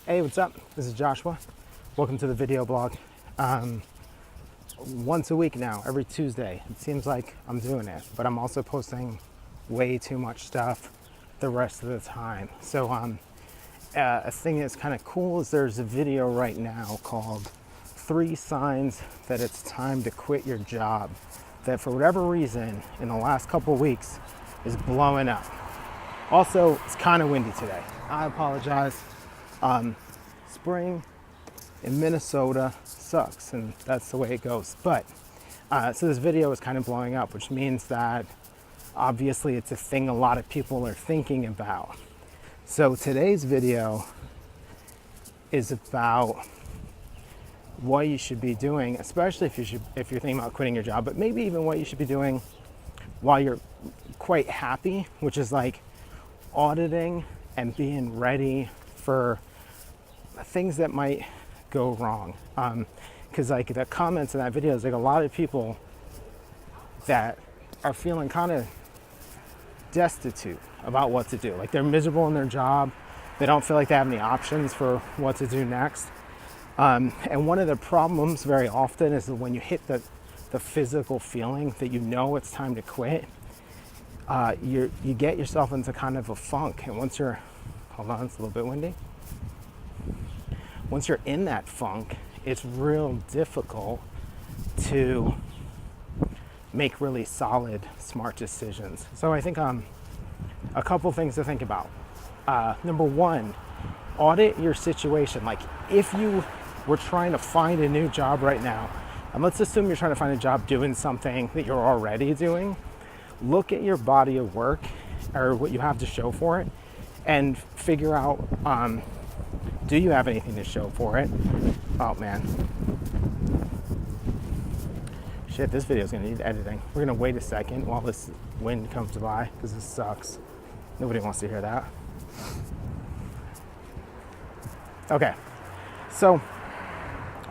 Hey, what's up? This is Joshua. Welcome to the video blog. Once a week now, every Tuesday. It seems like I'm doing it, but I'm also posting way too much stuff the rest of the time. So a thing that's kind of cool is there's a video right now called 3 Signs That It's Time to Quit Your Job, that for whatever reason in the last couple of weeks is blowing up. Also, it's kind of windy today. I apologize. Spring in Minnesota sucks, and that's the way it goes. But so this video is kind of blowing up, which means that obviously it's a thing a lot of people are thinking about. So today's video is about what you should be doing, especially if you're thinking about quitting your job, but maybe even what you should be doing while you're quite happy, which is like auditing and being ready for things that might go wrong. Because like the comments in that video is like a lot of people that are feeling kind of destitute about what to do. Like they're miserable in their job. They don't feel like they have any options for what to do next. And one of the problems very often is that when you hit the physical feeling that you know it's time to quit, you get yourself into kind of a funk. And once you're, hold on, it's a little bit windy. Once you're in that funk, it's real difficult to make really solid, smart decisions. So I think a couple things to think about. Number one, audit your situation. Like if you were trying to find a new job right now, and let's assume you're trying to find a job doing something that you're already doing, look at your body of work or what you have to show for it and figure out, do you have anything to show for it? Oh man. Shit, this video is gonna need editing. We're gonna wait a second while this wind comes by because this sucks. Nobody wants to hear that. Okay, so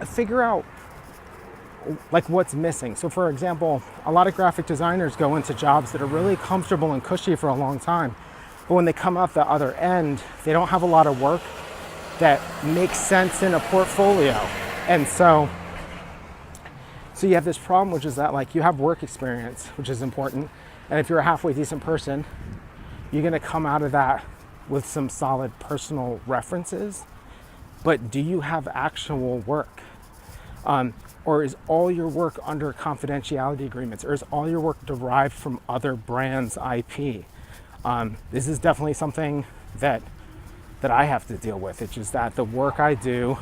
figure out like what's missing. So for example, a lot of graphic designers go into jobs that are really comfortable and cushy for a long time, but when they come out the other end, they don't have a lot of work that makes sense in a portfolio. And so you have this problem, which is that like you have work experience, which is important. And if you're a halfway decent person, you're gonna come out of that with some solid personal references. But do you have actual work? Or is all your work under confidentiality agreements? Or is all your work derived from other brands' IP? This is definitely something that I have to deal with. It's just that the work I do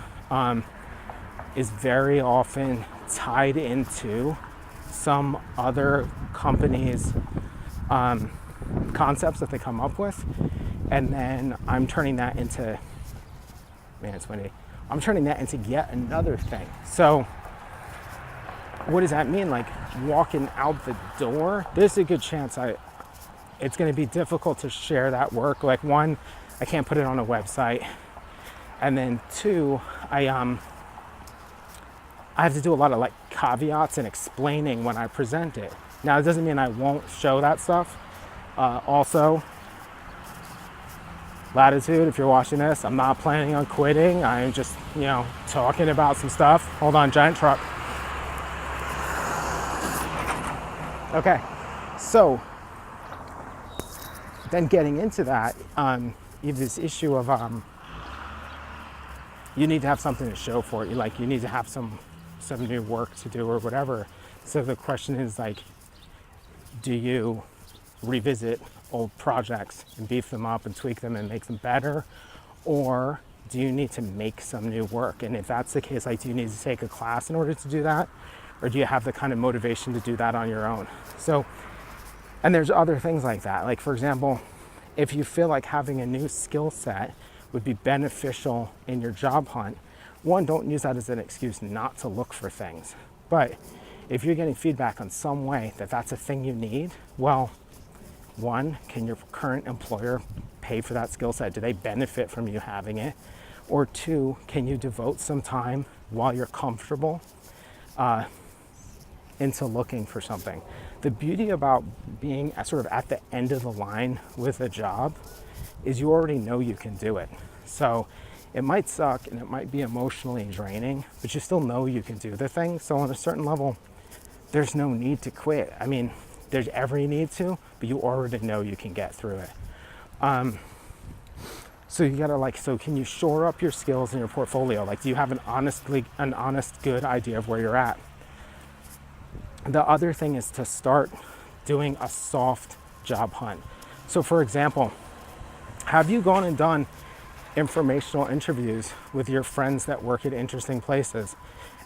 is very often tied into some other company's concepts that they come up with. And then I'm turning that into, man, it's windy. I'm turning that into yet another thing. So what does that mean? Like walking out the door, there's a good chance it's going to be difficult to share that work. Like one, I can't put it on a website. And then two, I have to do a lot of like caveats and explaining when I present it. Now, it doesn't mean I won't show that stuff. Also, Latitude, if you're watching this, I'm not planning on quitting. I'm just, talking about some stuff. Hold on, giant truck. Okay, so then getting into that, you have this issue of you need to have something to show for it. You need to have some new work to do or whatever. So the question is like, do you revisit old projects and beef them up and tweak them and make them better? Or do you need to make some new work? And if that's the case, like, do you need to take a class in order to do that? Or do you have the kind of motivation to do that on your own? So, and there's other things like that. Like, for example, if you feel like having a new skill set would be beneficial in your job hunt, one, don't use that as an excuse not to look for things. But if you're getting feedback on some way that that's a thing you need, well, one, can your current employer pay for that skill set? Do they benefit from you having it? Or two, can you devote some time while you're comfortable into looking for something? The beauty about being sort of at the end of the line with a job is you already know you can do it. So It might suck and it might be emotionally draining, but you still know you can do the thing. So on a certain level, there's no need to quit. I mean, there's every need to, but you already know you can get through it. So you gotta so can you shore up your skills in your portfolio? Like, do you have an honest, good idea of where you're at? The other thing is to start doing a soft job hunt. So for example, have you gone and done informational interviews with your friends that work at interesting places?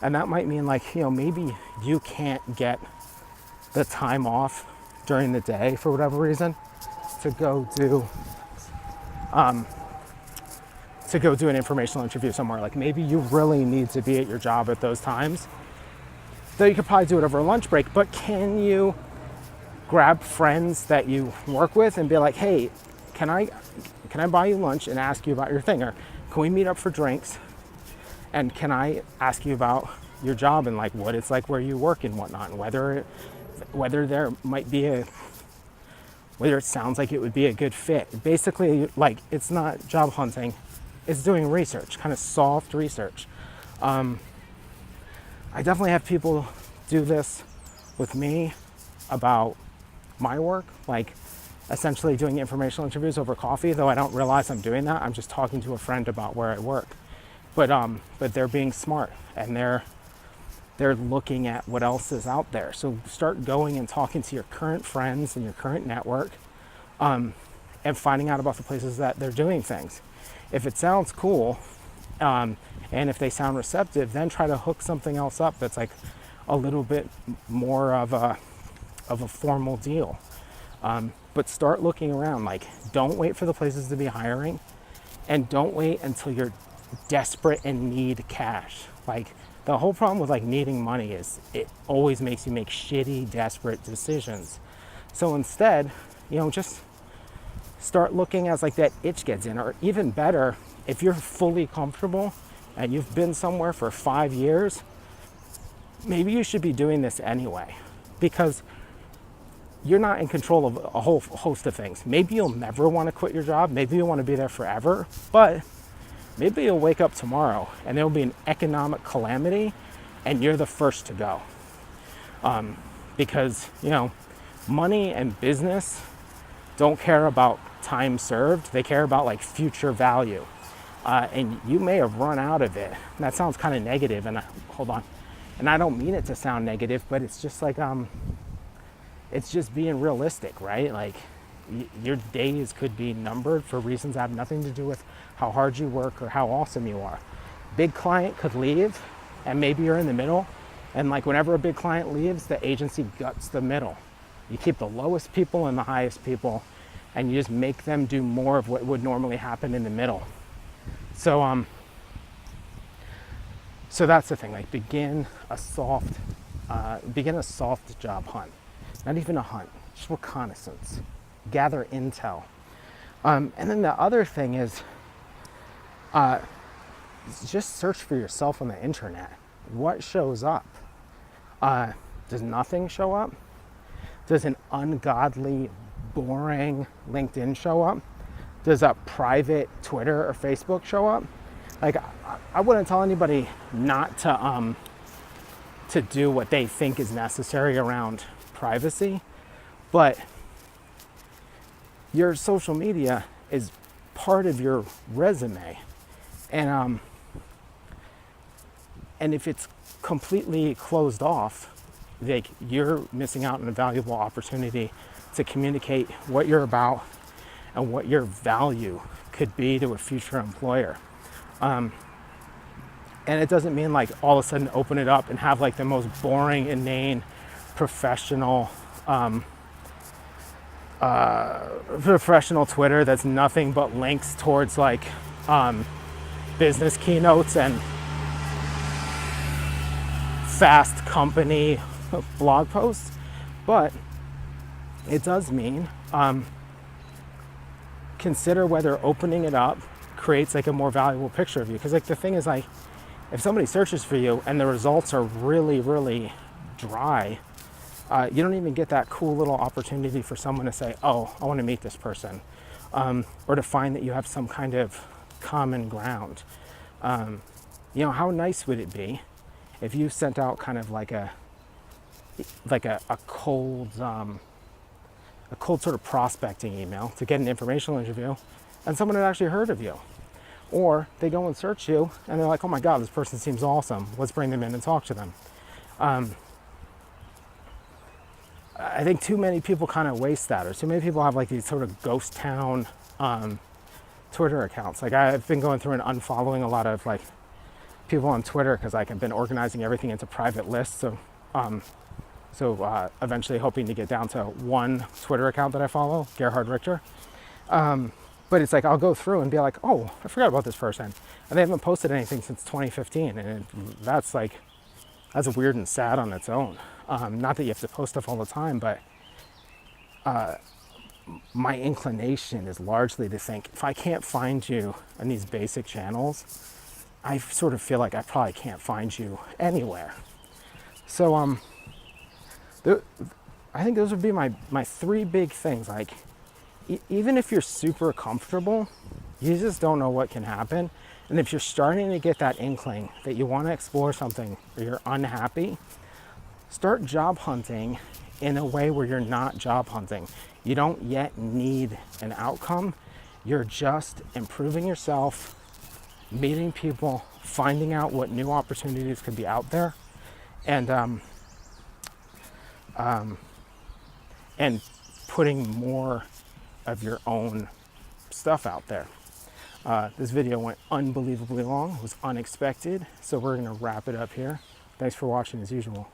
And that might mean maybe you can't get the time off during the day for whatever reason to go do an informational interview somewhere. Like, maybe you really need to be at your job at those times. Though you could probably do it over a lunch break, but can you grab friends that you work with and be like, hey, can I buy you lunch and ask you about your thing? Or can we meet up for drinks? And can I ask you about your job and what it's like where you work and whatnot, and whether it sounds like it would be a good fit. Basically, it's not job hunting, it's doing research, kind of soft research. I definitely have people do this with me about my work, essentially doing informational interviews over coffee, though I don't realize I'm doing that. I'm just talking to a friend about where I work. But they're being smart, and they're looking at what else is out there. So start going and talking to your current friends and your current network, and finding out about the places that they're doing things. If it sounds cool, and if they sound receptive, then try to hook something else up that's a little bit more of a formal deal. But start looking around. Don't wait for the places to be hiring, and don't wait until you're desperate and need cash. The whole problem with needing money is it always makes you make shitty, desperate decisions. So instead, just start looking as that itch gets in. Or even better, if you're fully comfortable and you've been somewhere for 5 years, maybe you should be doing this anyway, because you're not in control of a whole host of things. Maybe you'll never want to quit your job. Maybe you want to be there forever, but maybe you'll wake up tomorrow and there'll be an economic calamity and you're the first to go. Because, money and business don't care about time served. They care about future value. And you may have run out of it. And that sounds kind of negative. And hold on. And I don't mean it to sound negative, but it's just it's just being realistic, right? Your days could be numbered for reasons that have nothing to do with how hard you work or how awesome you are. Big client could leave, and maybe you're in the middle. And whenever a big client leaves, the agency guts the middle. You keep the lowest people and the highest people, and you just make them do more of what would normally happen in the middle. So that's the thing. Begin a soft job hunt. Not even a hunt, just reconnaissance. Gather intel. And then the other thing is just search for yourself on the internet. What shows up? Does nothing show up? Does an ungodly, boring LinkedIn show up? Does a private Twitter or Facebook show up? I wouldn't tell anybody not to do what they think is necessary around privacy, but your social media is part of your resume, and if it's completely closed off, you're missing out on a valuable opportunity to communicate what you're about and what your value could be to a future employer. And it doesn't mean all of a sudden open it up and have the most boring, inane, professional Twitter that's nothing but links towards business keynotes and fast company blog posts. But it does mean consider whether opening it up creates a more valuable picture of you. Because the thing is, if somebody searches for you and the results are really, really dry, you don't even get that cool little opportunity for someone to say, oh, I want to meet this person, or to find that you have some kind of common ground. You know, how nice would it be if you sent out kind of like a cold sort of prospecting email to get an informational interview, and someone had actually heard of you? Or they go and search you and they're like, oh my God, this person seems awesome. Let's bring them in and talk to them. I think too many people kind of waste that, or too many people have like these sort of ghost town Twitter accounts. Like I've been going through and unfollowing a lot of like people on Twitter because like I've been organizing everything into private lists. So eventually hoping to get down to one Twitter account that I follow, Gerhard Richter. But it's like I'll go through and be like, oh, I forgot about this person. And they haven't posted anything since 2015. And that's weird and sad on its own. Not that you have to post stuff all the time, but my inclination is largely to think, if I can't find you on these basic channels, I sort of feel like I probably can't find you anywhere. So I think those would be my three big things. Like, even if you're super comfortable, you just don't know what can happen. And if you're starting to get that inkling that you want to explore something or you're unhappy, start job hunting in a way where you're not job hunting. You don't yet need an outcome. You're just improving yourself, meeting people, finding out what new opportunities could be out there, and putting more of your own stuff out there. This video went unbelievably long. It was unexpected, so we're going to wrap it up here. Thanks for watching as usual.